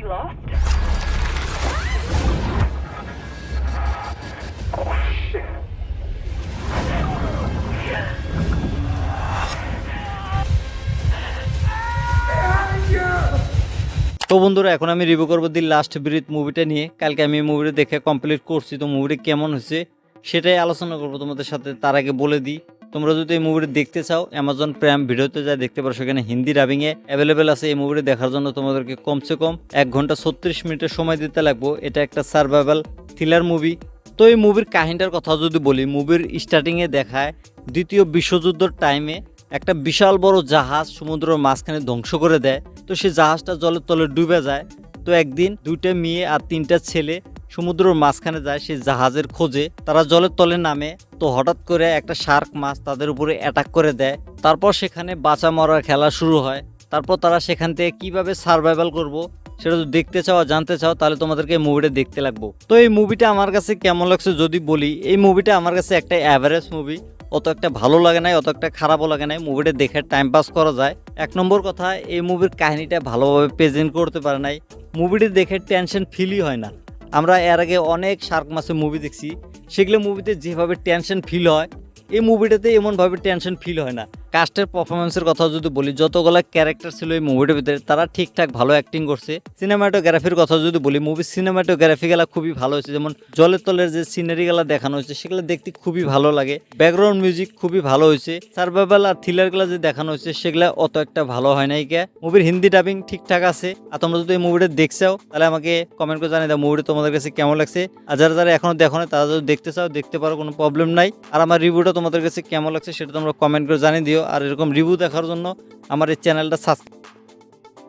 we lost? Oh, shit. তো বন্ধুরা এখন আমি রিভিউ করবো দি লাস্ট ব্রিথ মুভিটা নিয়ে। কালকে আমি মুভিটা দেখে কমপ্লিট করছি, তো মুভিটা কেমন হয়েছে সেটাই আলোচনা করবো তোমাদের সাথে। তার আগে বলে দিই, তোমরা যদি এই মুভিটা দেখতে চাও অ্যামাজন প্রাইম ভিডিওতে যা দেখতে পারো, সেখানে হিন্দি ডাবিংয়ে অ্যাভেলেবেল আছে। এই মুভিটা দেখার জন্য তোমাদেরকে কমসে কম 1 ঘন্টা 36 মিনিটের সময় দিতে লাগবো। এটা একটা সার্ভাইভাল থ্রিলার মুভি। তো এই মুভির কাহিনীটার কথা যদি বলি, মুভির স্টার্টিংয়ে দেখায় দ্বিতীয় বিশ্বযুদ্ধের টাইমে একটা বিশাল বড় জাহাজ সমুদ্রের মাঝখানে ধ্বংস করে দেয়। তো সেই জাহাজটা জলের তলে ডুবে যায়। তো একদিন 2টা মেয়ে আর 3টা ছেলে সমুদ্রের মাঝখানে যায় সেই জাহাজের খোঁজে। তারা জলের তলে নামে, তো হঠাৎ করে একটা শার্ক মাছ তাদের উপরে অ্যাটাক করে দেয়। তারপর সেখানে বাঁচা মরার খেলা শুরু হয়। তারপর তারা সেখান থেকে কিভাবে সার্ভাইভাল করব সেটা যদি দেখতে চাও আর জানতে চাও, তাহলে তোমাদেরকে এই মুভিটা দেখতে লাগবো। তো এই মুভিটা আমার কাছে কেমন লাগছে যদি বলি, এই মুভিটা আমার কাছে একটা অ্যাভারেজ মুভি। অত একটা ভালো লাগে নাই, অত একটা খারাপও লাগে নাই। মুভিটা দেখে টাইম পাস করা যায়। 1 নম্বর কথা, এই মুভির কাহিনীটা ভালোভাবে প্রেজেন্ট করতে পারে নাই। মুভিটি দেখে টেনশন ফিলই হয় না। আমরা এর আগে অনেক শার্ক মাছের মুভি দেখছি, সেগুলো মুভিতে যেভাবে টেনশন ফিল হয়, এই মুভিটাতে এমনভাবে টেনশন ফিল হয় না। কাস্টের পারফরমেন্সের কথা যদি বলি, যতগুলো ক্যারেক্টার ছিল এই মুভিটার ভিতরে তারা ঠিকঠাক ভালো অ্যাক্টিং করছে। সিনেমাটোগ্রাফির কথা যদি বলি, মুভির সিনেমাটোগ্রাফিগুলো খুবই ভালো হয়েছে। যেমন জলের তলের যে সিনারিগুলো দেখানো হয়েছে সেগুলো দেখতে খুবই ভালো লাগে। ব্যাকগ্রাউন্ড মিউজিক খুবই ভালো হয়েছে। সার্ভাইভাল আর থ্রিলারগুলো যে দেখানো হয়েছে সেগুলো অত একটা ভালো হয় নাই। মুভির হিন্দি ডাবিং ঠিকঠাক আছে। আর তোমরা যদি এই মুভিটা দেখছাও তাহলে আমাকে কমেন্ট করে জানিয়ে দাও মুভিটা তোমাদের কাছে কেমন লাগছে। আর যারা যারা এখনো দেখো না তারা যদি দেখতে চাও দেখতে পারো, কোনো প্রবলেম নাই। আর আমার রিভিউটা তোমাদের কাছে কেমন লাগছে সেটা তোমরা কমেন্ট করে জানিয়ে দিও। আর এরকম রিভিউ দেখার জন্য আমার এই চ্যানেলটা সাবস্ক্রাইব